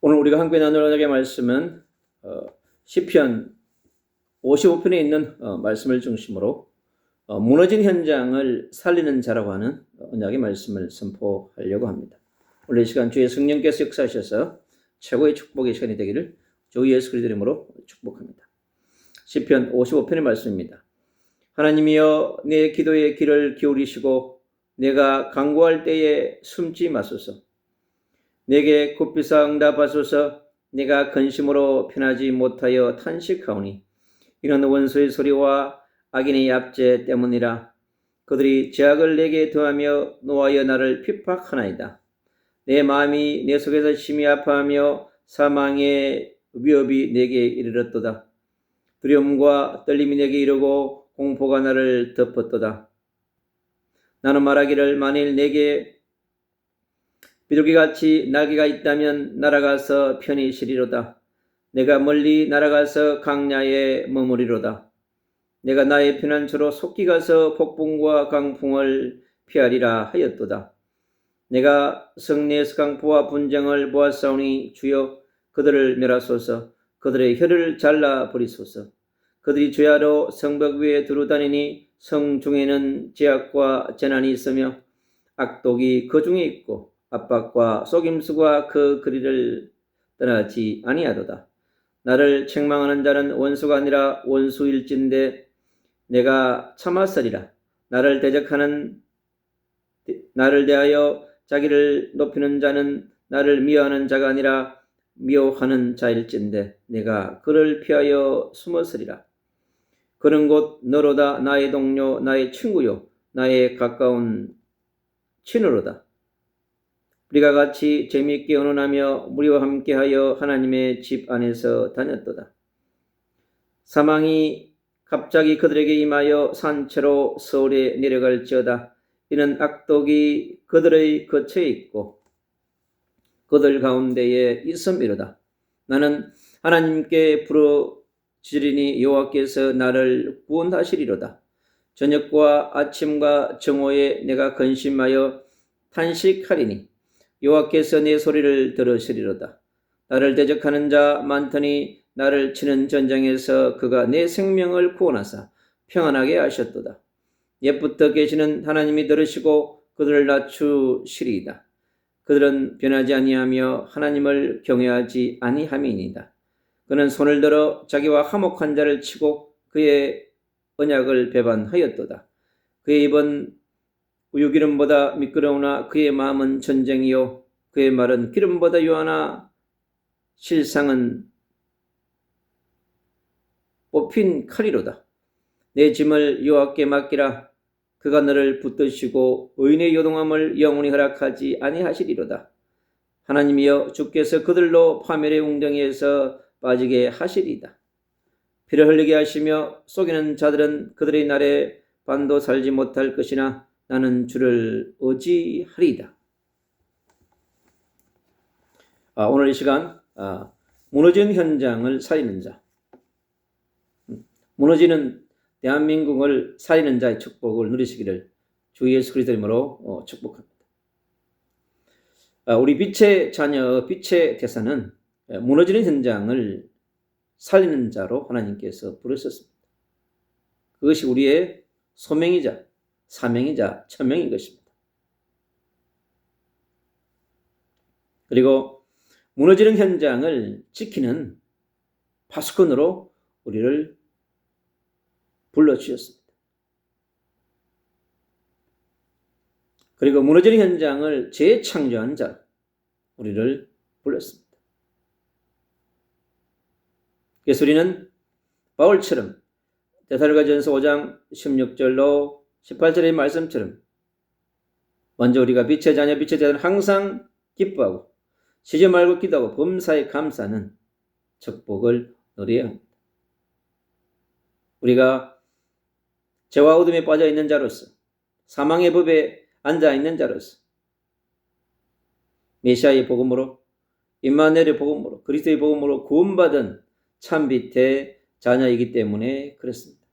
오늘 우리가 함께 나눌 언약의 말씀은 시편 55편에 있는 말씀을 중심으로 무너진 현장을 살리는 자라고 하는 언약의 말씀을 선포하려고 합니다. 오늘 이 시간 주의 성령께서 역사하셔서 최고의 축복의 시간이 되기를 주 예수 그리스도 이름으로 축복합니다. 시편 55편의 말씀입니다. 하나님이여 내 기도에 귀를 기울이시고 내가 간구할 때에 숨지 마소서. 내게 굽히사 응답하소서. 내가 근심으로 편하지 못하여 탄식하오니 이는 원수의 소리와 악인의 압제 때문이라. 그들이 죄악을 내게 더하며 노하여 나를 핍박하나이다. 내 마음이 내 속에서 심히 아파하며 사망의 위협이 내게 이르렀도다. 두려움과 떨림이 내게 이르고 공포가 나를 덮었도다. 나는 말하기를 만일 내게 비둘기같이 날개가 있다면 날아가서 편히 쉬리로다. 내가 멀리 날아가서 강야에 머무리로다. 내가 나의 피난처로 속히 가서 폭풍과 강풍을 피하리라 하였도다. 내가 성내에서 강포와 분쟁을 보았사오니 주여 그들을 멸하소서. 그들의 혀를 잘라 버리소서. 그들이 죄하러 성벽 위에 두루다니니 성 중에는 죄악과 재난이 있으며 악독이 그 중에 있고 압박과 속임수가 그 거리를 떠나지 아니하도다. 나를 책망하는 자는 원수가 아니라 원수일진데 내가 참았으리라. 나를 대하여 자기를 높이는 자는 나를 미워하는 자가 아니라 미워하는 자일진데 내가 그를 피하여 숨었으리라. 그는 곧 너로다. 나의 동료, 나의 친구요, 나의 가까운 친으로다. 우리가 같이 재미있게 언론하며 무리와 함께하여 하나님의 집 안에서 다녔도다. 사망이 갑자기 그들에게 임하여 산채로 서울에 내려갈지어다. 이는 악독이 그들의 거처에 있고 그들 가운데에 있음이로다. 나는 하나님께 부르짖으리니 여호와께서 나를 구원하시리로다. 저녁과 아침과 정오에 내가 근심하여 탄식하리니 여호와께서 내 소리를 들으시리로다. 나를 대적하는 자 많더니 나를 치는 전쟁에서 그가 내 생명을 구원하사 평안하게 하셨도다. 옛부터 계시는 하나님이 들으시고 그들을 낮추시리이다. 그들은 변하지 아니하며 하나님을 경외하지 아니함이니이다. 그는 손을 들어 자기와 화목한 자를 치고 그의 언약을 배반하였도다. 그의 입은 우유기름보다 미끄러우나 그의 마음은 전쟁이요 그의 말은 기름보다 유하나 실상은 뽑힌 칼이로다. 내 짐을 여호와께 맡기라. 그가 너를 붙드시고 의인의 요동함을 영원히 허락하지 아니하시리로다. 하나님이여 주께서 그들로 파멸의 웅덩이에서 빠지게 하시리이다. 피를 흘리게 하시며 속이는 자들은 그들의 날에 반도 살지 못할 것이나 나는 주를 의지하리이다. 오늘 이 시간 무너진 현장을 살리는 자, 무너지는 대한민국을 살리는 자의 축복을 누리시기를 주 예수 그리스도 이름으로 축복합니다. 우리 빛의 자녀, 빛의 대사는 무너지는 현장을 살리는 자로 하나님께서 부르셨습니다. 그것이 우리의 소명이자 사명이자 천명인 것입니다. 그리고 무너지는 현장을 지키는 파수꾼으로 우리를 불러주셨습니다. 그리고 무너지는 현장을 재창조한 자, 우리를 불렀습니다. 그래서 우리는 바울처럼 데살로니가전서 5장 16절로 18절의 말씀처럼 먼저 우리가 빛의 자녀, 빛의 자녀는 항상 기뻐하고 쉬지 말고 기도하고 범사에 감사하는 축복을 누려야 합니다. 우리가 죄와 어둠에 빠져 있는 자로서 사망의 법에 앉아 있는 자로서 메시아의 복음으로 임마누엘의 복음으로 그리스도의 복음으로 구원받은 참빛의 자녀이기 때문에 그렇습니다.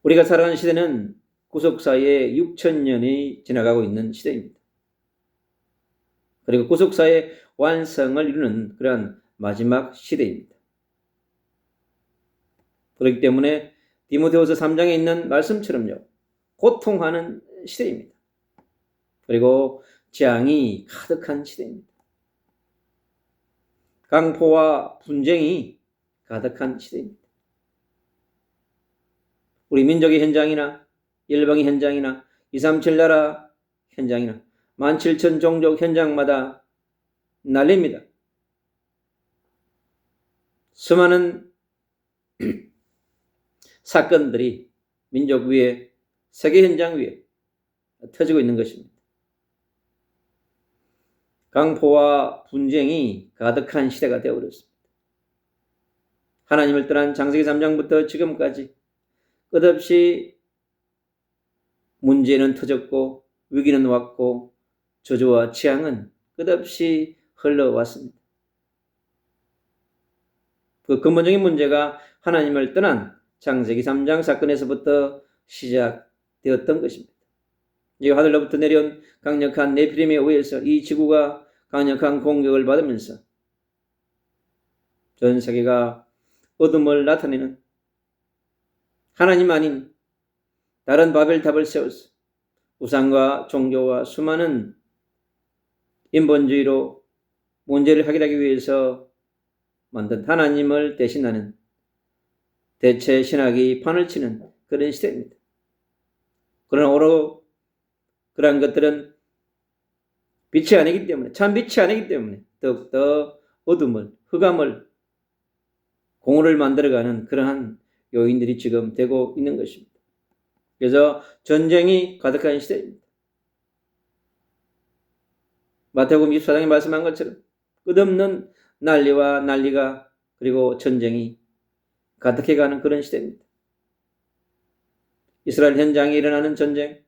우리가 살아가는 시대는 구속사에 6,000년이 지나가고 있는 시대입니다. 그리고 구속사의 완성을 이루는 그러한 마지막 시대입니다. 그렇기 때문에 디모데후서 3장에 있는 말씀처럼요, 고통하는 시대입니다. 그리고 재앙이 가득한 시대입니다. 강포와 분쟁이 가득한 시대입니다. 우리 민족의 현장이나 일방의 현장이나 237 나라 현장이나 17,000 종족 현장마다 난립니다. 수많은 사건들이 민족 위에, 세계 현장 위에 터지고 있는 것입니다. 강포와 분쟁이 가득한 시대가 되어버렸습니다. 하나님을 떠난 창세기 3장부터 지금까지 끝없이 문제는 터졌고 위기는 왔고 저주와 재앙은 끝없이 흘러왔습니다. 그 근본적인 문제가 하나님을 떠난 창세기 3장 사건에서부터 시작되었던 것입니다. 이 하늘로부터 내려온 강력한 네피림에 의해서 이 지구가 강력한 공격을 받으면서 전 세계가 어둠을 나타내는 하나님 아닌 다른 바벨탑을 세워서 우상과 종교와 수많은 인본주의로 문제를 해결하기 위해서 만든 하나님을 대신하는 대체 신학이 판을 치는 그런 시대입니다. 그러나 오늘 그러한 것들은 빛이 아니기 때문에, 참 빛이 아니기 때문에 더욱더 어둠을, 흑암을, 공허를 만들어가는 그러한 요인들이 지금 되고 있는 것입니다. 그래서 전쟁이 가득한 시대입니다. 마태복음 24장에 말씀한 것처럼 끝없는 난리와 난리가, 그리고 전쟁이 가득해가는 그런 시대입니다. 이스라엘 현장에 일어나는 전쟁,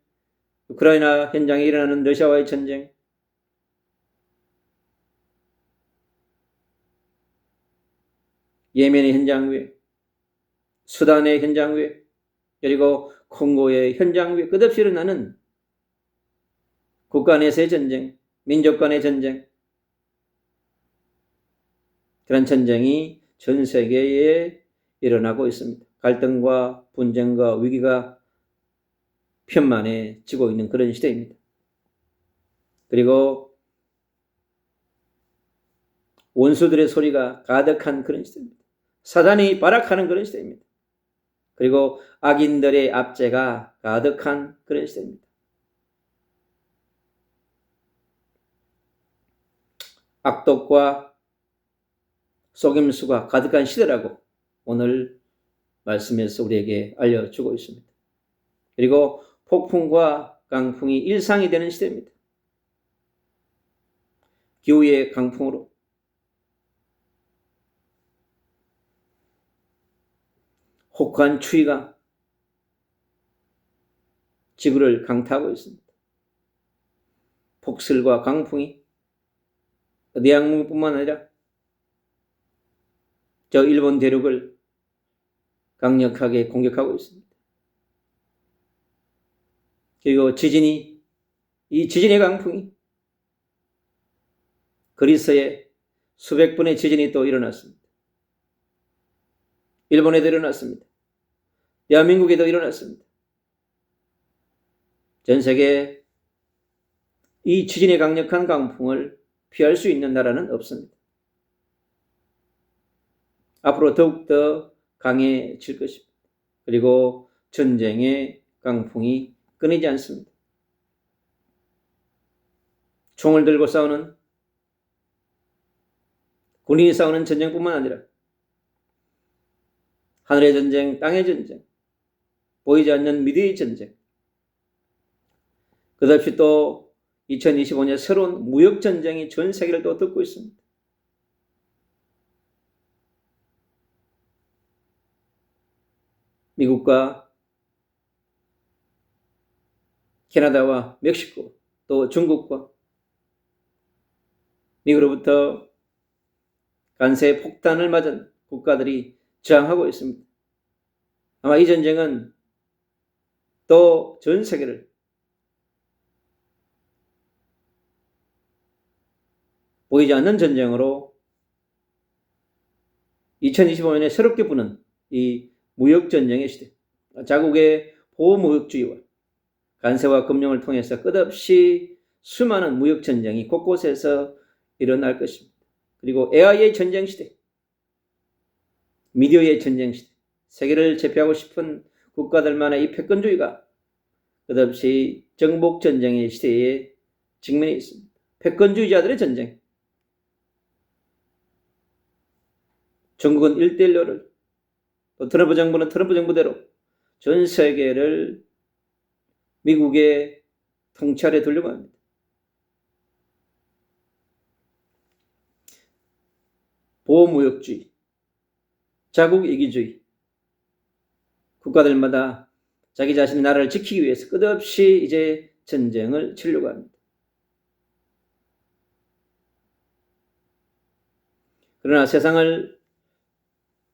우크라이나 현장에 일어나는 러시아와의 전쟁, 예멘의 현장 위에, 수단의 현장 위에, 그리고 콩고의 현장 위에 끝없이 일어나는 국가 내의 전쟁, 민족 간의 전쟁, 그런 전쟁이 전 세계에 일어나고 있습니다. 갈등과 분쟁과 위기가 편만해지고 있는 그런 시대입니다. 그리고 원수들의 소리가 가득한 그런 시대입니다. 사단이 발악하는 그런 시대입니다. 그리고 악인들의 압제가 가득한 그런 시대입니다. 악독과 속임수가 가득한 시대라고 오늘 말씀에서 우리에게 알려주고 있습니다. 그리고 폭풍과 강풍이 일상이 되는 시대입니다. 기후의 강풍으로 혹한 추위가 지구를 강타하고 있습니다. 폭설과 강풍이 내양문뿐만 아니라 저 일본 대륙을 강력하게 공격하고 있습니다. 그리고 이 지진의 강풍이 그리스에 수백 번의 지진이 또 일어났습니다. 일본에도 일어났습니다. 대한민국에도 일어났습니다. 전 세계 이 지진의 강력한 강풍을 피할 수 있는 나라는 없습니다. 앞으로 더욱더 강해질 것입니다. 그리고 전쟁의 강풍이 끊이지 않습니다. 총을 들고 싸우는, 군인이 싸우는 전쟁뿐만 아니라 하늘의 전쟁, 땅의 전쟁, 보이지 않는 미래의 전쟁, 끝없이 또 2025년 새로운 무역 전쟁이 전 세계를 또 덮고 있습니다. 미국과 캐나다와 멕시코, 또 중국과 미국으로부터 간세 폭탄을 맞은 국가들이 저항하고 있습니다. 아마 이 전쟁은 또 전 세계를 보이지 않는 전쟁으로 2025년에 새롭게 부는 이 무역전쟁의 시대, 자국의 보호무역주의와 관세와 금융을 통해서 끝없이 수많은 무역전쟁이 곳곳에서 일어날 것입니다. 그리고 AI의 전쟁 시대, 미디어의 전쟁 시대, 세계를 제패하고 싶은 국가들만의 이 패권주의가 끝없이 정복전쟁의 시대에 직면해 있습니다. 패권주의자들의 전쟁. 중국은 1대1를, 또 트럼프 정부는 트럼프 정부대로 전 세계를 미국의 통치 아래 두려고 합니다. 보호무역주의, 자국이기주의, 국가들마다 자기 자신의 나라를 지키기 위해서 끝없이 이제 전쟁을 치려고 합니다. 그러나 세상을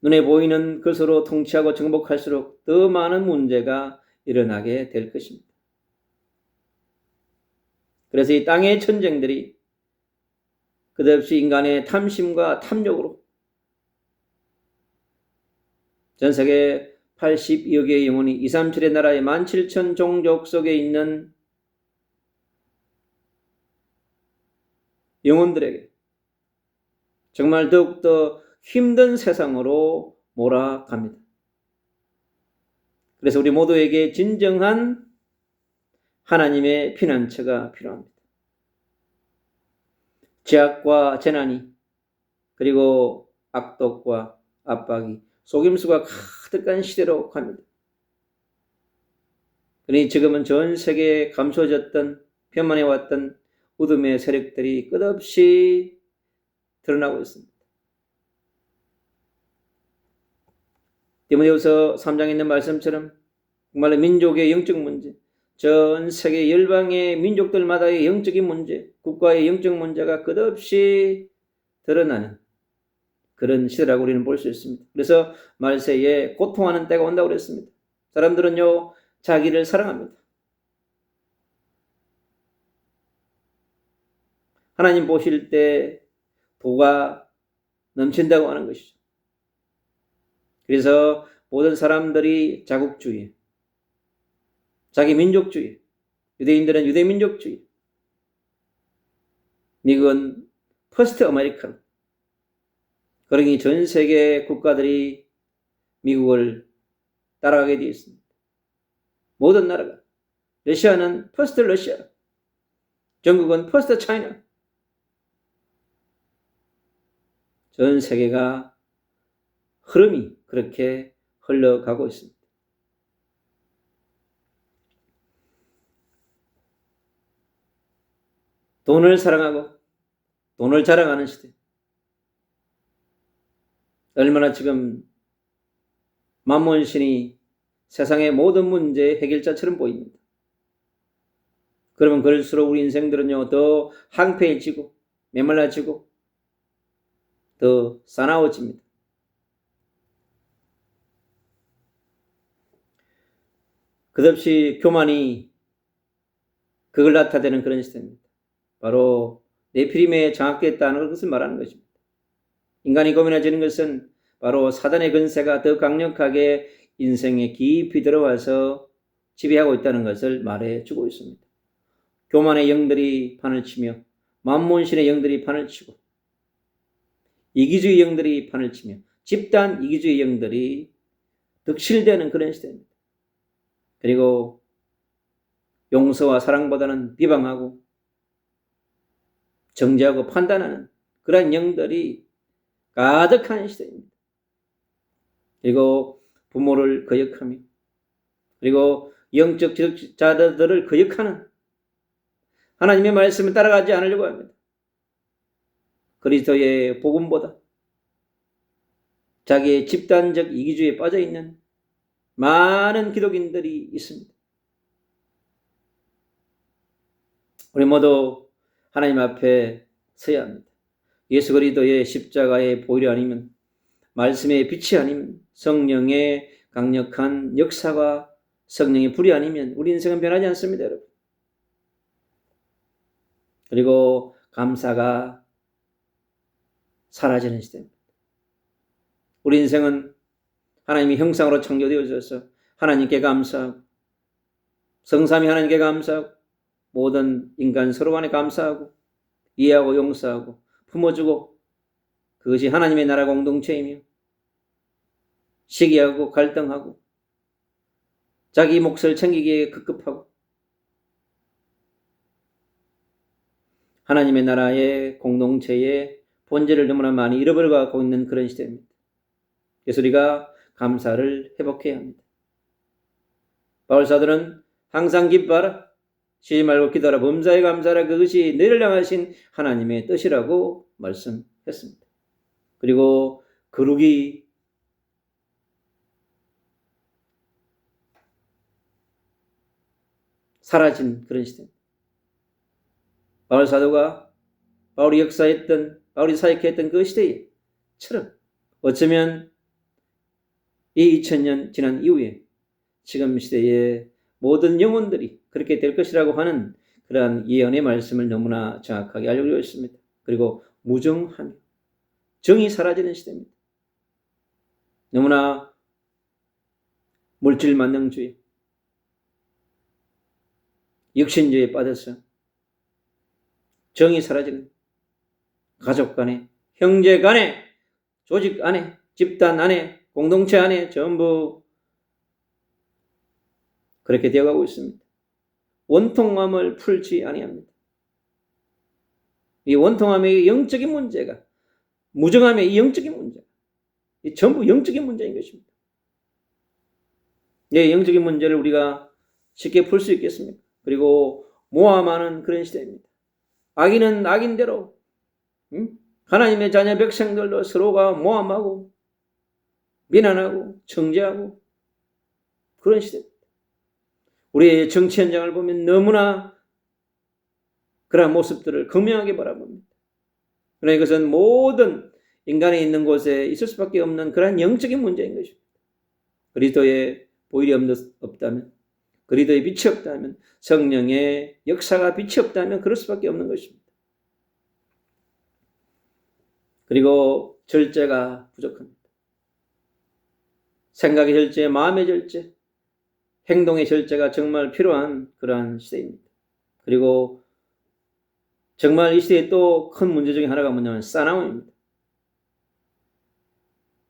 눈에 보이는 것으로 통치하고 정복할수록 더 많은 문제가 일어나게 될 것입니다. 그래서 이 땅의 전쟁들이 끝없이 인간의 탐심과 탐욕으로 전 세계 82억 개의 영혼이 237의 나라의 17,000 종족 속에 있는 영혼들에게 정말 더욱더 힘든 세상으로 몰아갑니다. 그래서 우리 모두에게 진정한 하나님의 피난처가 필요합니다. 제약과 재난이, 그리고 악독과 압박이, 속임수가 가득한 시대로 갑니다. 그러니 지금은 전 세계에 감춰졌던, 편만해왔던 어둠의 세력들이 끝없이 드러나고 있습니다. 디모데후서 3장에 있는 말씀처럼 정말로 민족의 영적 문제, 전 세계 열방의 민족들마다의 영적인 문제, 국가의 영적 문제가 끝없이 드러나는 그런 시대라고 우리는 볼 수 있습니다. 그래서 말세에 고통하는 때가 온다고 그랬습니다. 사람들은요, 자기를 사랑합니다. 하나님 보실 때 도가 넘친다고 하는 것이죠. 그래서 모든 사람들이 자국주의, 자기 민족주의, 유대인들은 유대민족주의, 미국은 퍼스트 아메리칸, 그러니 전 세계 국가들이 미국을 따라가게 되어 있습니다. 모든 나라가. 러시아는 퍼스트 러시아, 중국은 퍼스트 차이나. 전 세계가 흐름이 그렇게 흘러가고 있습니다. 돈을 사랑하고 돈을 자랑하는 시대. 얼마나 지금 만몬신이 세상의 모든 문제의 해결자처럼 보입니다. 그러면 그럴수록 우리 인생들은요, 더 황폐해지고 메말라지고 더 사나워집니다. 끝없이 교만이 그걸 나타내는 그런 시대입니다. 바로 네피림에 장악됐다는 것을 말하는 것입니다. 인간이 고민해지는 것은 바로 사단의 권세가 더 강력하게 인생에 깊이 들어와서 지배하고 있다는 것을 말해주고 있습니다. 교만의 영들이 판을 치며 만몬신의 영들이 판을 치고 이기주의 영들이 판을 치며 집단 이기주의 영들이 득실되는 그런 시대입니다. 그리고 용서와 사랑보다는 비방하고 정죄하고 판단하는 그런 영들이 가득한 시대입니다. 그리고 부모를 거역하며 그리고 영적 지도자들을 거역하는 하나님의 말씀을 따라가지 않으려고 합니다. 그리스도의 복음보다 자기의 집단적 이기주의에 빠져있는 많은 기독인들이 있습니다. 우리 모두 하나님 앞에 서야 합니다. 예수 그리스도의 십자가의 보혈이 아니면, 말씀의 빛이 아니면, 성령의 강력한 역사와 성령의 불이 아니면 우리 인생은 변하지 않습니다, 여러분. 그리고 감사가 사라지는 시대입니다. 우리 인생은 하나님의 형상으로 창조되어져서 하나님께 감사하고, 성삼위 하나님께 감사하고, 모든 인간 서로 간에 감사하고, 이해하고 용서하고 품어주고, 그것이 하나님의 나라 공동체이며, 시기하고 갈등하고 자기 몫을 챙기기에 급급하고 하나님의 나라의 공동체의 본질을 너무나 많이 잃어버려가고 있는 그런 시대입니다. 그래서 우리가 감사를 회복해야 합니다. 바울사도는 항상 기뻐하라, 쉬지 말고 기도하라, 범사에 감사하라, 그것이 너희를 향하신 하나님의 뜻이라고 말씀했습니다. 그리고 거룩이 사라진 그런 시대입니다. 바울 사도가 바울이 역사했던, 바울이 사역했던 그 시대처럼 어쩌면 이 2000년 지난 이후에 지금 시대의 모든 영혼들이 그렇게 될 것이라고 하는 그러한 예언의 말씀을 너무나 정확하게 알려주고 있습니다. 그리고 무정하며 정이 사라지는 시대입니다. 너무나 물질만능주의, 육신주의에 빠져서 정이 사라지는, 가족 간에, 형제 간에, 조직 안에, 집단 안에, 공동체 안에 전부 그렇게 되어가고 있습니다. 원통함을 풀지 아니합니다. 이 원통함의 영적인 문제가, 무정함의 이 영적인 문제, 이 전부 영적인 문제인 것입니다. 이 영적인 문제를 우리가 쉽게 풀 수 있겠습니까? 그리고 모함하는 그런 시대입니다. 악인은 악인대로, 하나님의 자녀 백성들도 서로가 모함하고 비난하고 정죄하고 그런 시대입니다. 우리의 정치 현장을 보면 너무나 그러한 모습들을 극명하게 바라봅니다. 그러나 이것은 모든 인간이 있는 곳에 있을 수밖에 없는 그러한 영적인 문제인 것입니다. 그리스도의 보혈이 없다면, 그리스도의 빛이 없다면, 성령의 역사가 빛이 없다면 그럴 수밖에 없는 것입니다. 그리고 절제가 부족합니다. 생각의 절제, 마음의 절제, 행동의 절제가 정말 필요한 그러한 시대입니다. 그리고 정말 이 시대에 또 큰 문제 중에 하나가 뭐냐면 사나움입니다.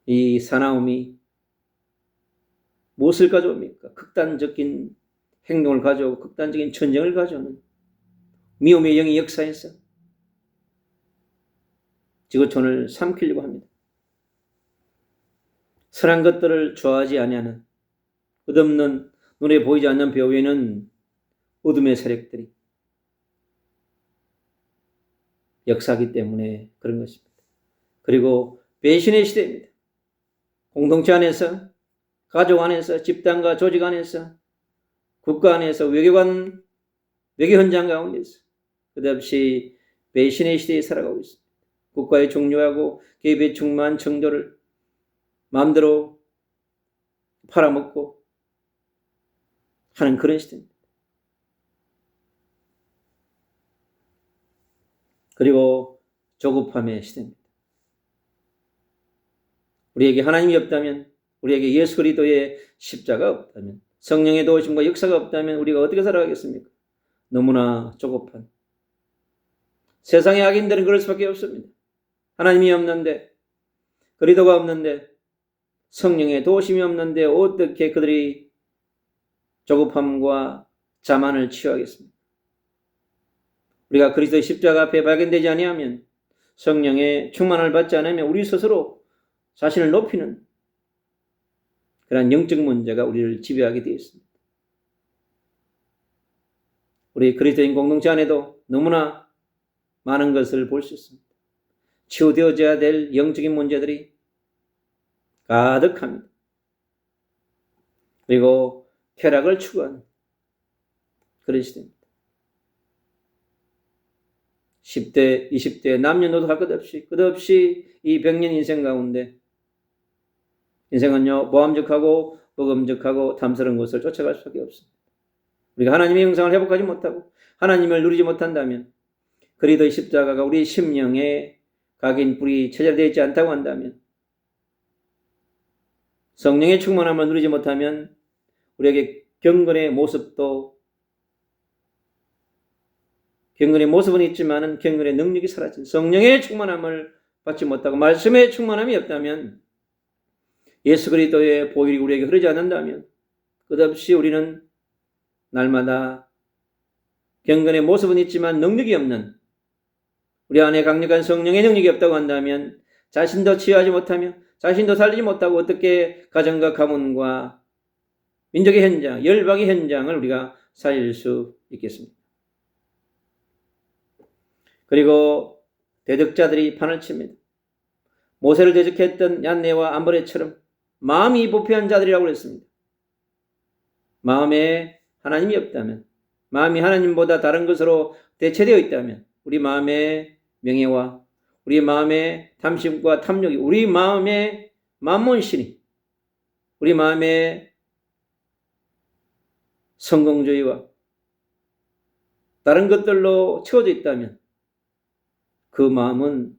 이 사나움이 무엇을 가져옵니까? 극단적인 행동을 가져오고 극단적인 전쟁을 가져오는 미움의 영이 역사에서 지구촌을 삼키려고 합니다. 선한 것들을 좋아하지 아니하는, 끝없는 눈에 보이지 않는 배 위에는 어둠의 세력들이 역사하기 때문에 그런 것입니다. 그리고 배신의 시대입니다. 공동체 안에서, 가족 안에서, 집단과 조직 안에서, 국가 안에서, 외교 현장 가운데서 끝없이 배신의 시대에 살아가고 있습니다. 국가의 종료하고 개입에 충만한 정도를 마음대로 팔아먹고 하는 그런 시대입니다. 그리고 조급함의 시대입니다. 우리에게 하나님이 없다면, 우리에게 예수 그리스도의 십자가 없다면, 성령의 도우심과 역사가 없다면 우리가 어떻게 살아가겠습니까? 너무나 조급한, 세상의 악인들은 그럴 수밖에 없습니다. 하나님이 없는데, 그리스도가 없는데, 성령의 도우심이 없는데 어떻게 그들이 조급함과 자만을 치유하겠습니까? 우리가 그리스도의 십자가 앞에 발견되지 아니하면, 성령의 충만을 받지 않으면 우리 스스로 자신을 높이는 그런 영적 문제가 우리를 지배하게 되어 있습니다. 우리 그리스도인 공동체 안에도 너무나 많은 것을 볼 수 있습니다. 치유되어져야 될 영적인 문제들이 가득합니다. 그리고 쾌락을 추구하는 그런 시대입니다. 10대, 20대 남녀노소 할 것 없이 끝없이 이 100년 인생 가운데 인생은요, 모함적하고 먹음직하고 탐스러운 것을 쫓아갈 수밖에 없습니다. 우리가 하나님의 형상을 회복하지 못하고 하나님을 누리지 못한다면 그리스도의 십자가가 우리 심령의 각인 불이 체질되어 있지 않다고 한다면, 성령의 충만함을 누리지 못하면 우리에게 경건의 모습은 있지만은 경건의 능력이 사라진, 성령의 충만함을 받지 못하고 말씀의 충만함이 없다면, 예수 그리스도의 보혈이 우리에게 흐르지 않는다면 끝없이 우리는 날마다 경건의 모습은 있지만 능력이 없는, 우리 안에 강력한 성령의 능력이 없다고 한다면 자신도 치유하지 못하며 자신도 살리지 못하고 어떻게 가정과 가문과 민족의 현장, 열방의 현장을 우리가 살릴 수 있겠습니까? 그리고 대적자들이 판을 칩니다. 모세를 대적했던 얀네와 암브레처럼 마음이 부패한 자들이라고 그랬습니다. 마음에 하나님이 없다면, 마음이 하나님보다 다른 것으로 대체되어 있다면, 우리 마음의 명예와 우리 마음의 탐심과 탐욕이, 우리 마음의 만몬신이, 우리 마음의 성공주의와 다른 것들로 채워져 있다면 그 마음은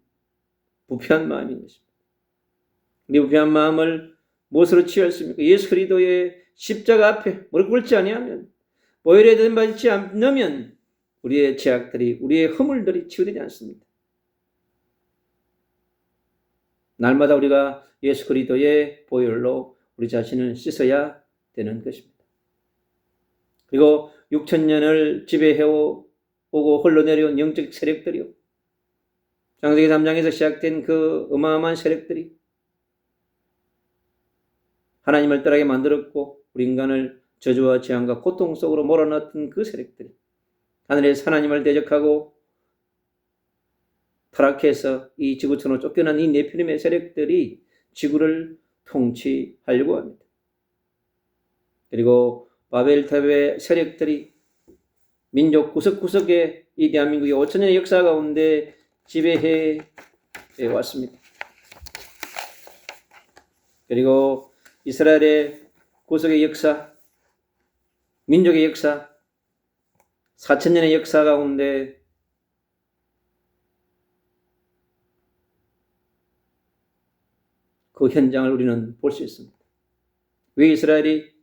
부패한 마음인 것입니다. 이 부패한 마음을 무엇으로 치유했습니까? 예수 그리스도의 십자가 앞에 무릎 꿇지 아니하면, 보혈에 든받지 않으면 우리의 죄악들이, 우리의 허물들이 치유되지 않습니다. 날마다 우리가 예수 그리스도의 보혈로 우리 자신을 씻어야 되는 것입니다. 그리고 6,000년을 지배해오고 흘러내려온 영적 세력들이요, 창세기 3장에서 시작된 그 어마어마한 세력들이 하나님을 떠나게 만들었고 우리 인간을 저주와 재앙과 고통 속으로 몰아넣었던 그 세력들이, 하늘에서 하나님을 대적하고 타락해서 이 지구촌으로 쫓겨난 이 네피림의 세력들이 지구를 통치하려고 합니다. 그리고 바벨탑의 세력들이 민족 구석구석에 이 대한민국의 5,000년의 역사 가운데 지배해 왔습니다. 그리고 이스라엘의 구속의 역사, 민족의 역사, 4,000년의 역사 가운데 그 현장을 우리는 볼 수 있습니다. 왜 이스라엘이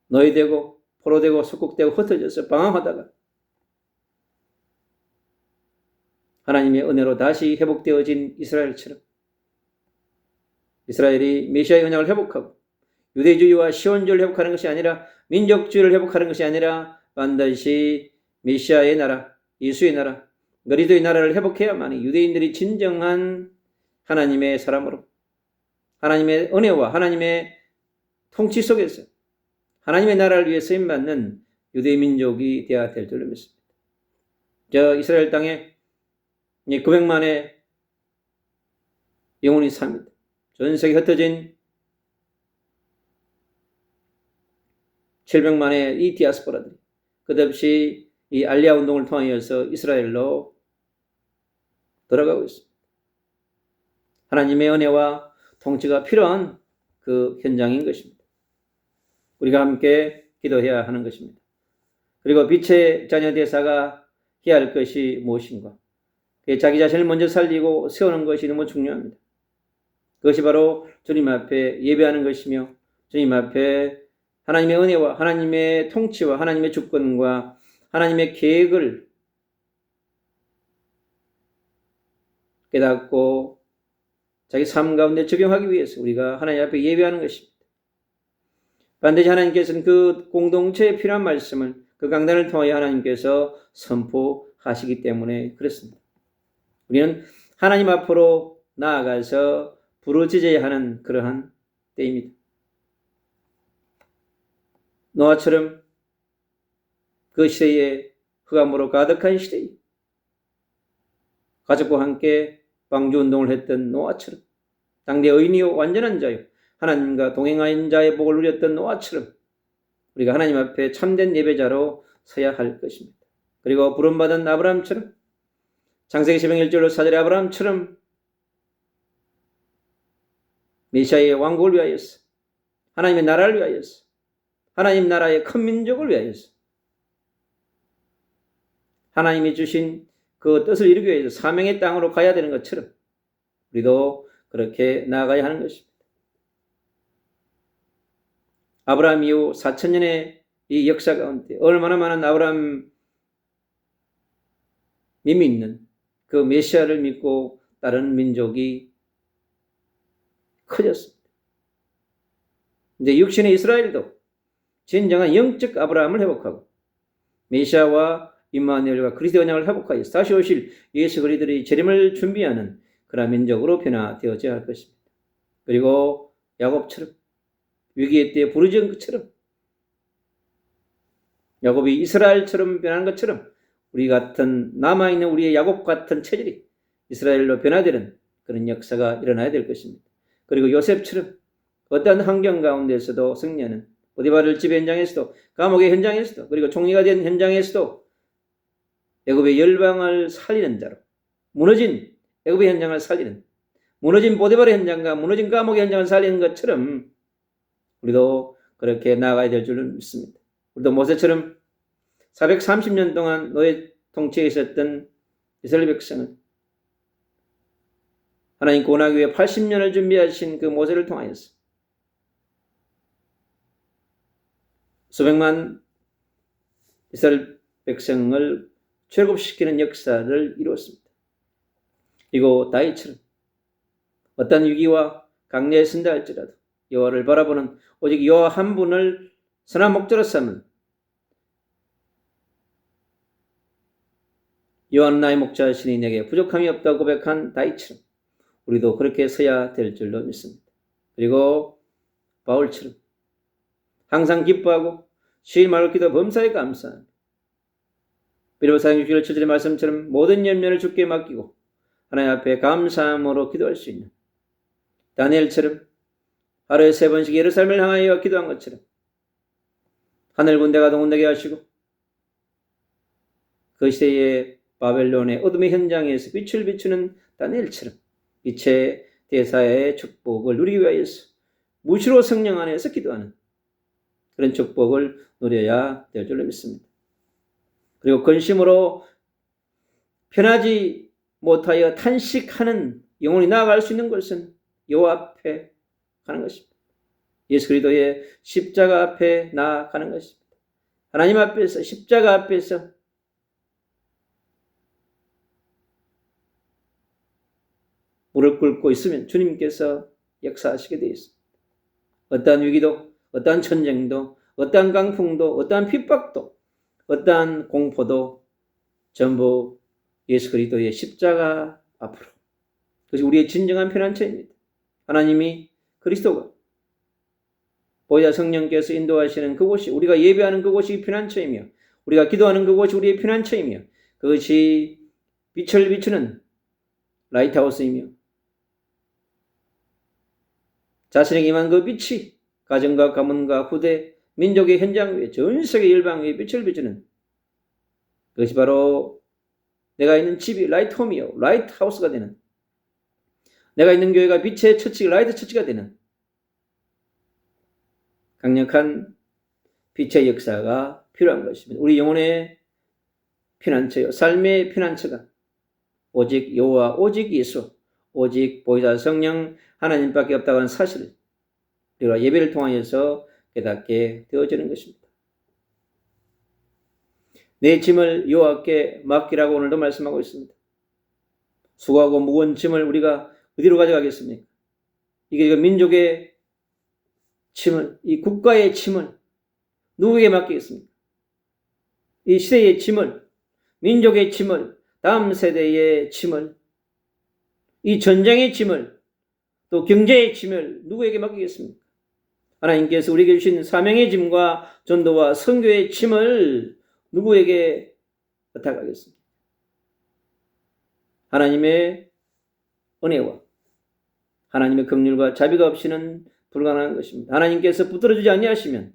노예되고 포로되고 속국되고 흩어져서 방황하다가 하나님의 은혜로 다시 회복되어진 이스라엘처럼, 이스라엘이 메시아의 언약을 회복하고 유대주의와 시온주의를 회복하는 것이 아니라, 민족주의를 회복하는 것이 아니라 반드시 메시아의 나라, 예수의 나라, 그리스도의 나라를 회복해야만이 유대인들이 진정한 하나님의 사람으로, 하나님의 은혜와 하나님의 통치 속에서 하나님의 나라를 위해 쓰임받는 유대 민족이 되어야 될 줄로 믿습니다. 저 이스라엘 땅에 900만의 영혼이 삽니다. 전 세계 흩어진 700만의 이 디아스포라들이 끝없이 이 알리아 운동을 통하여서 이스라엘로 돌아가고 있습니다. 하나님의 은혜와 통치가 필요한 그 현장인 것입니다. 우리가 함께 기도해야 하는 것입니다. 그리고 빛의 자녀 대사가 해야 할 것이 무엇인가? 자기 자신을 먼저 살리고 세우는 것이 너무 중요합니다. 그것이 바로 주님 앞에 예배하는 것이며, 주님 앞에 하나님의 은혜와 하나님의 통치와 하나님의 주권과 하나님의 계획을 깨닫고 자기 삶 가운데 적용하기 위해서 우리가 하나님 앞에 예배하는 것입니다. 반드시 하나님께서는 그 공동체에 필요한 말씀을 그 강단을 통하여 하나님께서 선포하시기 때문에 그렇습니다. 우리는 하나님 앞으로 나아가서 부르짖어야 하는 그러한 때입니다. 노아처럼 그 시대에 흑암으로 가득한 시대에 가족과 함께 방주운동을 했던 노아처럼, 당대 의인이요 완전한 자요 하나님과 동행하는 자의 복을 누렸던 노아처럼 우리가 하나님 앞에 참된 예배자로 서야 할 것입니다. 그리고 부름받은 아브라함처럼, 창세기 11절로 4절의 아브라함처럼 메시아의 왕국을 위하여서, 하나님의 나라를 위하여서, 하나님 나라의 큰 민족을 위하여서 하나님이 주신 그 뜻을 이루기 위해서 사명의 땅으로 가야 되는 것처럼 우리도 그렇게 나아가야 하는 것입니다. 아브라함 이후 4,000년의 이 역사 가운데 얼마나 많은 아브라함 믿는 그 메시아를 믿고 따르는 민족이 커졌습니다. 이제 육신의 이스라엘도 진정한 영적 아브라함을 회복하고 메시아와 임마누엘과 그리스도의 언약을 회복하여 다시 오실 예수 그리스도의 재림을 준비하는 그런 민족으로 변화되어져야 할 것입니다. 그리고 야곱처럼 위기의 때에 부르짖은 것처럼 야곱이 이스라엘처럼 변하는 것처럼 우리 같은 남아있는 우리의 야곱 같은 체질이 이스라엘로 변화되는 그런 역사가 일어나야 될 것입니다. 그리고 요셉처럼 어떤 환경 가운데서도 승리하는 보디바를 집 현장에서도 감옥의 현장에서도 그리고 총리가 된 현장에서도 애굽의 열방을 살리는 자로 무너진 애굽의 현장을 살리는 무너진 보디바의 현장과 무너진 감옥의 현장을 살리는 것처럼 우리도 그렇게 나아가야 될 줄 믿습니다. 우리도 모세처럼 430년 동안 노예 통치에 있었던 이스라엘 백성은 하나님 구원하기 위해 80년을 준비하신 그 모세를 통하여서 수백만 이스라엘 백성을 출애굽시키는 역사를 이루었습니다. 그리고 다윗처럼 어떤 위기와 강례에 쓴다 할지라도 여호와를 바라보는 오직 여호와 한 분을 선한 목자로 삼은 여호와는 나의 목자시니 내게 부족함이 없다고 고백한 다윗처럼 우리도 그렇게 서야 될 줄로 믿습니다. 그리고 바울처럼 항상 기뻐하고 쉬지 말고 기도 범사에 감사하는 빌립보서 6절 7절의 말씀처럼 모든 염려를 주께 맡기고 하나님 앞에 감사함으로 기도할 수 있는 다니엘처럼 하루에 3번씩 예루살렘을 향하여 기도한 것처럼 하늘 군대가 동원되게 하시고 그 시대의 바벨론의 어둠의 현장에서 빛을 비추는 다니엘처럼 이체 대사의 축복을 누리기 위해서 무시로 성령 안에서 기도하는 그런 축복을 누려야 될 줄로 믿습니다. 그리고 근심으로 편하지 못하여 탄식하는 영혼이 나아갈 수 있는 것은 여호와 앞에 가는 것입니다. 예수 그리스도의 십자가 앞에 나아가는 것입니다. 하나님 앞에서 십자가 앞에서 무릎 꿇고 있으면 주님께서 역사하시게 되어 있습니다. 어떠한 위기도 어떠한 전쟁도 어떠한 강풍도 어떠한 핍박도 어떠한 공포도 전부 예수 그리스도의 십자가 앞으로 그것이 우리의 진정한 피난처입니다. 하나님이 그리스도가 보혜사 성령께서 인도하시는 그곳이 우리가 예배하는 그곳이 피난처이며 우리가 기도하는 그곳이 우리의 피난처이며 그것이 빛을 비추는 라이트하우스이며 자신에게 임한 그 빛이 가정과 가문과 후대 민족의 현장 위에 전 세계 열방 위에 빛을 비추는 그것이 바로 내가 있는 집이 라이트홈이요 라이트하우스가 되는 내가 있는 교회가 빛의 처치 라이트 처치가 되는 강력한 빛의 역사가 필요한 것입니다. 우리 영혼의 피난처요 삶의 피난처가 오직 여호와 오직 예수 오직 보혜사 성령 하나님밖에 없다고 하는 사실을 우리가 예배를 통하여서 깨닫게 되어지는 것입니다. 내 짐을 여호와께 맡기라고 오늘도 말씀하고 있습니다. 수고하고 무거운 짐을 우리가 어디로 가져가겠습니까? 이게 민족의 짐을, 이 국가의 짐을 누구에게 맡기겠습니까? 이 시대의 짐을, 민족의 짐을, 다음 세대의 짐을, 이 전쟁의 짐을, 또 경제의 짐을 누구에게 맡기겠습니까? 하나님께서 우리에게 주신 사명의 짐과 전도와 선교의 짐을 누구에게 부탁하겠습니까? 하나님의 은혜와 하나님의 긍휼과 자비가 없이는 불가능한 것입니다. 하나님께서 붙들어주지 아니하시면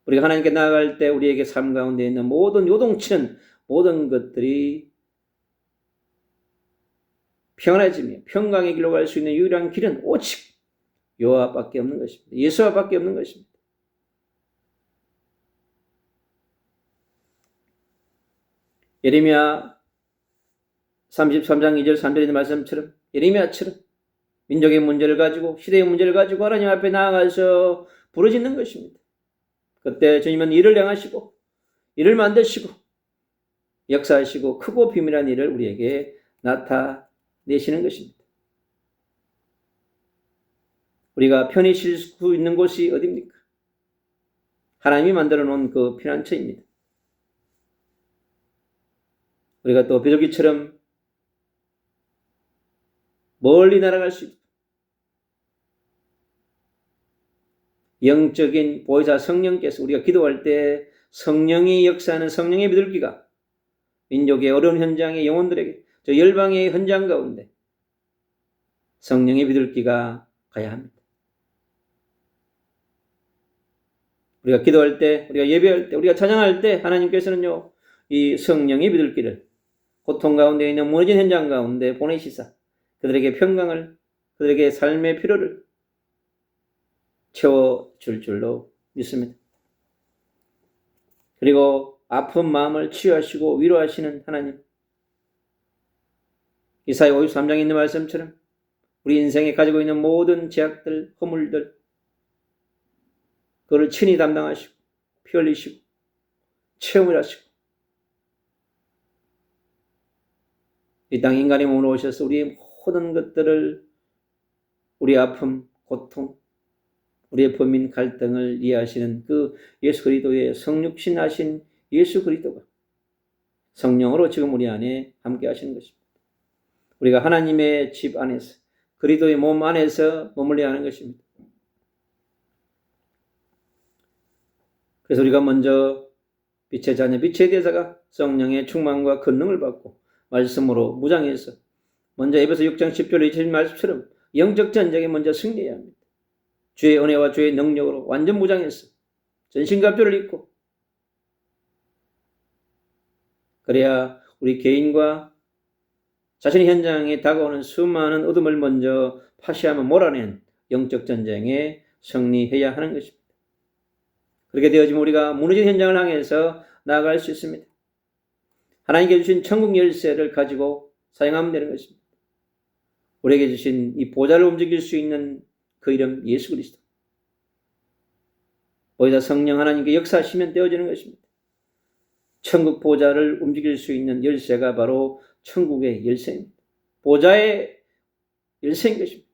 우리가 하나님께 나아갈 때 우리에게 삶 가운데 있는 모든 요동치는 모든 것들이 평안해지며 평강의 길로 갈 수 있는 유일한 길은 오직 여호와밖에 없는 것입니다. 예수와밖에 없는 것입니다. 예레미야 33장 2절 3절에 있는 말씀처럼 예레미야처럼 민족의 문제를 가지고 시대의 문제를 가지고 하나님 앞에 나아가서 부르짖는 것입니다. 그때 주님은 일을 행하시고 일을 만드시고 역사하시고 크고 비밀한 일을 우리에게 나타내시는 것입니다. 우리가 편히 쉴 수 있는 곳이 어디입니까? 하나님이 만들어 놓은 그 피난처입니다. 우리가 또 비둘기처럼 멀리 날아갈 수 있고 영적인 보혜사 성령께서 우리가 기도할 때 성령이 역사하는 성령의 비둘기가 민족의 어려운 현장의 영혼들에게 저 열방의 현장 가운데 성령의 비둘기가 가야 합니다. 우리가 기도할 때, 우리가 예배할 때, 우리가 찬양할 때 하나님께서는요, 이 성령의 비둘기를 고통 가운데 있는 무너진 현장 가운데 보내시사 그들에게 평강을, 그들에게 삶의 필요를 채워줄 줄로 믿습니다. 그리고 아픈 마음을 치유하시고 위로하시는 하나님. 이사야 53장에 있는 말씀처럼 우리 인생에 가지고 있는 모든 죄악들, 허물들 그를 친히 담당하시고 피 흘리시고 체험을 하시고 이 땅 인간의 몸으로 오셔서 우리의 모든 것들을 우리의 아픔, 고통, 우리의 범인 갈등을 이해하시는 그 예수 그리스도의 성육신 하신 예수 그리스도가 성령으로 지금 우리 안에 함께 하시는 것입니다. 우리가 하나님의 집 안에서 그리스도의 몸 안에서 머물러야 하는 것입니다. 그래서 우리가 먼저 빛의 자녀, 빛의 대사가 성령의 충만과 권능을 받고 말씀으로 무장해서 먼저 에베소 6장 10절 20절 말씀처럼 영적 전쟁에 먼저 승리해야 합니다. 주의 은혜와 주의 능력으로 완전 무장해서 전신갑주를 입고 그래야 우리 개인과 자신의 현장에 다가오는 수많은 어둠을 먼저 파시하며 몰아낸 영적 전쟁에 승리해야 하는 것입니다. 그렇게 되어지면 우리가 무너진 현장을 향해서 나아갈 수 있습니다. 하나님께 주신 천국 열쇠를 가지고 사용하면 되는 것입니다. 우리에게 주신 이 보좌를 움직일 수 있는 그 이름 예수 그리스도. 보좌 성령 하나님께 역사하시면 되어지는 것입니다. 천국 보좌를 움직일 수 있는 열쇠가 바로 천국의 열쇠입니다. 보좌의 열쇠인 것입니다.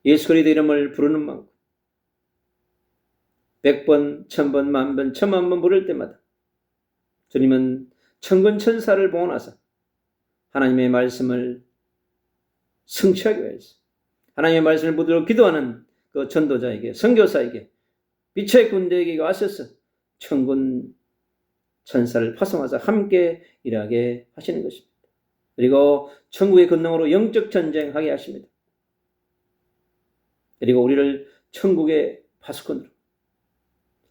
예수 그리스도 이름을 부르는 만큼 100번, 1000번, 10,000번, 10,000,000번 부를 때마다 주님은 천군 천사를 모아놔서 하나님의 말씀을 성취하기 위해서 하나님의 말씀을 붙들고 기도하는 그 전도자에게, 선교사에게, 빛의 군대에게 와셔서 천군 천사를 파송하사 함께 일하게 하시는 것입니다. 그리고 천국의 권능으로 영적 전쟁하게 하십니다. 그리고 우리를 천국의 파수꾼으로,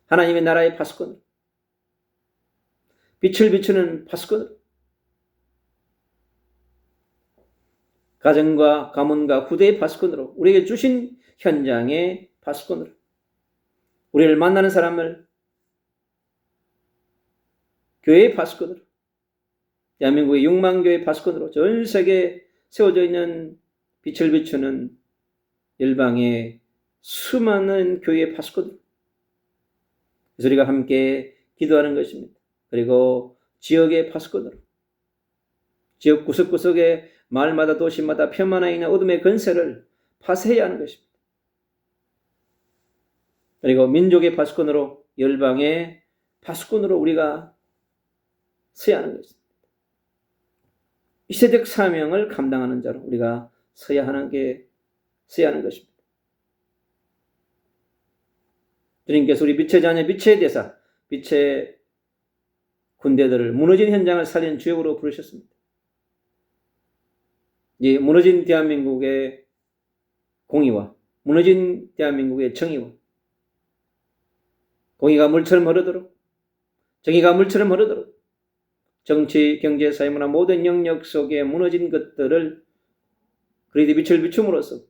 하나님의 나라의 파수꾼으로, 빛을 비추는 파수꾼으로, 가정과 가문과 후대의 파수꾼으로, 우리에게 주신 현장의 파수꾼으로, 우리를 만나는 사람을 교회의 파수꾼으로, 대한민국의 6만교회 파수꾼으로 전 세계에 세워져 있는 빛을 비추는 열방의 수많은 교회의 파수꾼으로 그래서 우리가 함께 기도하는 것입니다. 그리고 지역의 파수꾼으로 지역 구석구석에 마을마다 도시마다 편만나 있는 어둠의 건설을 파쇄해야 하는 것입니다. 그리고 민족의 파수꾼으로 열방의 파수꾼으로 우리가 서야 하는 것입니다. 이 세대적 사명을 감당하는 자로 우리가 서야 하는 것입니다. 주님께서 우리 빛의 자녀, 빛의 대사, 빛의 군대들을 무너진 현장을 살리는 주역으로 부르셨습니다. 이 무너진 대한민국의 공의와 무너진 대한민국의 정의와 공의가 물처럼 흐르도록 정의가 물처럼 흐르도록 정치, 경제, 사회, 문화 모든 영역 속에 무너진 것들을 그리스도의 빛을 비춤으로써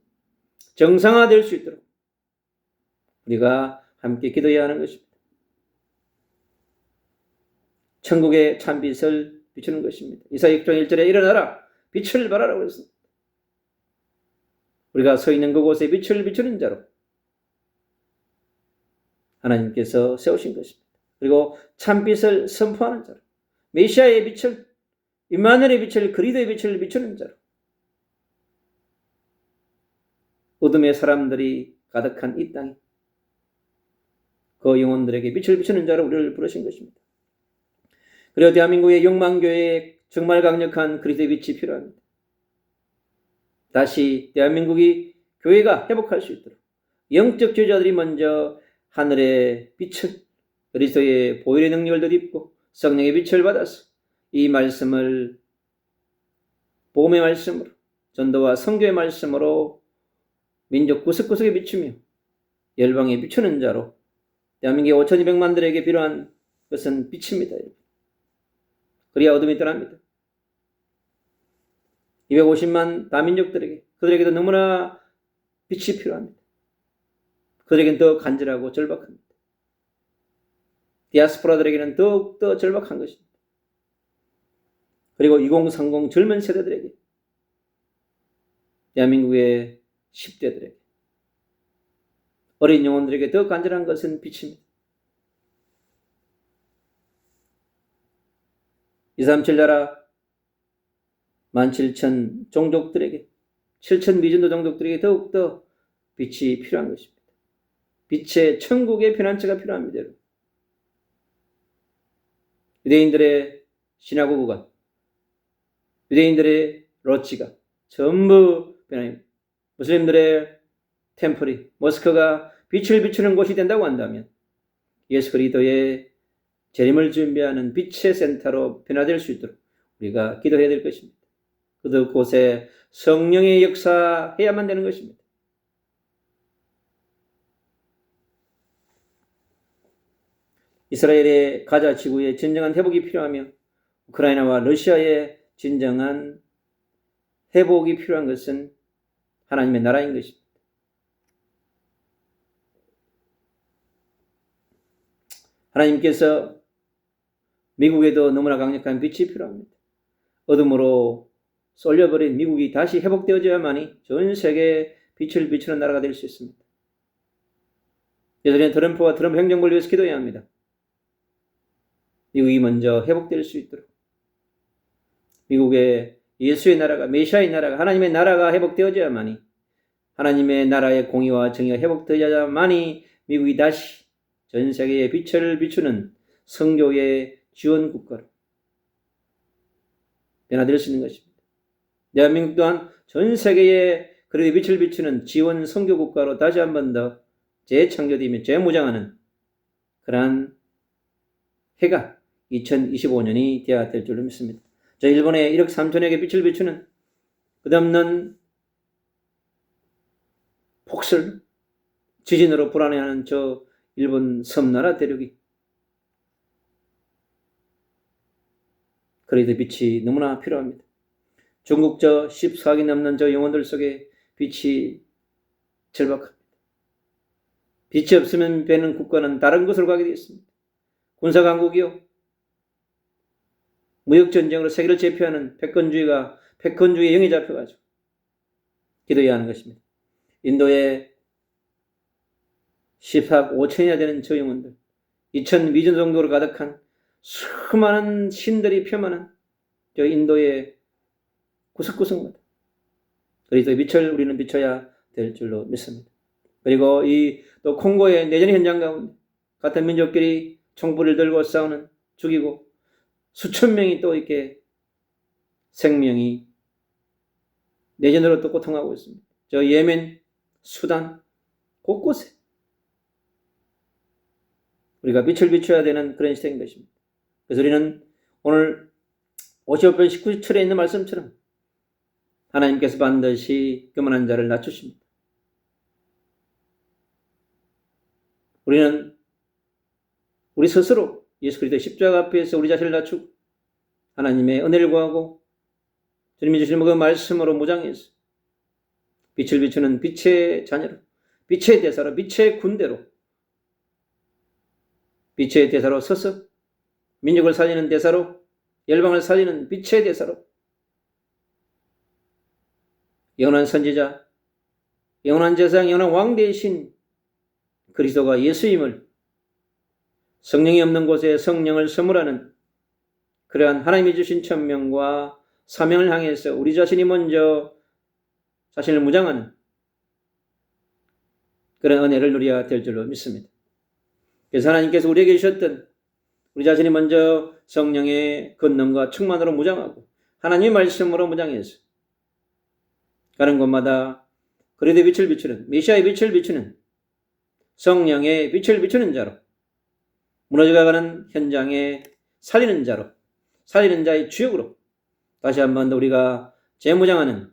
정상화될 수 있도록 우리가 함께 기도해야 하는 것입니다. 천국의 참빛을 비추는 것입니다. 이사야 6장 1절에 일어나라 빛을 발하라고 그랬습니다. 우리가 서 있는 그곳에 빛을 비추는 자로 하나님께서 세우신 것입니다. 그리고 참빛을 선포하는 자로, 메시아의 빛을, 임마누엘의 빛을, 그리스도의 빛을 비추는 자로, 어둠의 사람들이 가득한 이 땅에 그 영혼들에게 빛을 비추는 자로 우리를 부르신 것입니다. 그리고 대한민국의 영망교회에 정말 강력한 그리스도의 빛이 필요합니다. 다시 대한민국이 교회가 회복할 수 있도록 영적 지도자들이 먼저 하늘의 빛을, 그리스도의 보혈의 능력을 덧입고 성령의 빛을 받아서 이 말씀을 복음의 말씀으로, 전도와 선교의 말씀으로 민족 구석구석에 비추며 열방에 비추는 자로, 대한민국의 5,200만들에게 필요한 것은 빛입니다. 그래야 어둠이 떠납니다. 250만 다민족들에게, 그들에게도 너무나 빛이 필요합니다. 그들에게는 더 간절하고 절박합니다. 디아스포라들에게는 더욱더 절박한 것입니다. 그리고 2030 젊은 세대들에게, 대한민국의 10대들에게, 어린 영혼들에게 더 간절한 것은 빛입니다. 237 나라 17,000 종족들에게, 7,000 미전도 종족들에게 더욱더 빛이 필요한 것입니다. 빛의 천국의 피난처가 필요합니다. 여러분. 유대인들의 시나고그가, 유대인들의 로치가 전부 변합니다. 무슬림들의 템플이, 모스크가 빛을 비추는 곳이 된다고 한다면 예수 그리스도의 재림을 준비하는 빛의 센터로 변화될 수 있도록 우리가 기도해야 될 것입니다. 그곳에 성령의 역사해야만 되는 것입니다. 이스라엘의 가자 지구의 진정한 회복이 필요하며 우크라이나와 러시아의 진정한 회복이 필요한 것은 하나님의 나라인 것입니다. 하나님께서 미국에도 너무나 강력한 빛이 필요합니다. 어둠으로 쏠려버린 미국이 다시 회복되어져야만이 전 세계에 빛을 비추는 나라가 될 수 있습니다. 여전히 트럼프와 트럼프 행정부를 위해서 기도해야 합니다. 미국이 먼저 회복될 수 있도록, 미국의 예수의 나라가, 메시아의 나라가, 하나님의 나라가 회복되어져야만이, 하나님의 나라의 공의와 정의가 회복되어야만이 미국이 다시 전 세계에 빛을 비추는 선교의 지원 국가로 변화될 수 있는 것입니다. 대한민국 또한 전 세계에 그래도 빛을 비추는 지원 선교 국가로 다시 한 번 더 재창조되며 재무장하는 그러한 해가 2025년이 되어야 될 줄로 믿습니다. 저 일본의 1억 3천에게 빛을 비추는 끝없는 폭설, 지진으로 불안해하는 저 일본 섬나라 대륙이 그래도 빛이 너무나 필요합니다. 중국 저 14기 넘는 저 영혼들 속에 빛이 절박합니다. 빛이 없으면 되는 국가는 다른 곳으로 가게 되어 있습니다. 군사강국이요, 무역전쟁으로 세계를 제패하는 패권주의의 영에 잡혀가지고 기도해야 하는 것입니다. 인도의 14억 5천이나 되는 저 영혼들, 2천 미전 정도로 가득한 수많은 신들이 표만한 저 인도의 구석구석마다 그리스도의 빛을 우리는 비춰야 될 줄로 믿습니다. 그리고 또 콩고의 내전 현장 가운데 같은 민족끼리 총불을 들고 싸우는, 죽이고 수천 명이 또 이렇게 생명이 내전으로 또 고통하고 있습니다. 저 예멘, 수단 곳곳에 우리가 빛을 비춰야 되는 그런 시대인 것입니다. 그래서 우리는 오늘 55편 19절에 있는 말씀처럼 하나님께서 반드시 교만한 자를 낮추십니다. 우리는 우리 스스로 예수 그리스도의 십자가 앞에서 우리 자신을 낮추고 하나님의 은혜를 구하고 주님이 주시는 그 말씀으로 무장해서 빛을 비추는 빛의 자녀로, 빛의 대사로, 빛의 군대로, 빛의 대사로 서서 민족을 살리는 대사로, 열방을 살리는 빛의 대사로, 영원한 선지자, 영원한 제사장, 영원한 왕 대신 그리스도가 예수임을, 성령이 없는 곳에 성령을 선물하는 그러한 하나님이 주신 천명과 사명을 향해서 우리 자신이 먼저 자신을 무장하는 그런 은혜를 누려야 될 줄로 믿습니다. 그래서 하나님께서 우리에게 주셨던 우리 자신이 먼저 성령의 권능과 충만으로 무장하고 하나님의 말씀으로 무장해서 가는 곳마다 그리스도의 빛을 비추는, 메시아의 빛을 비추는, 성령의 빛을 비추는 자로, 무너져가는 현장에 살리는 자로, 살리는 자의 주역으로 다시 한 번 더 우리가 재무장하는,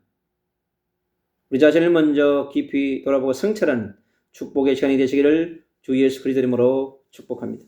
우리 자신을 먼저 깊이 돌아보고 성찰하는 축복의 시간이 되시기를 주 예수 그리스도 이름으로 축복합니다.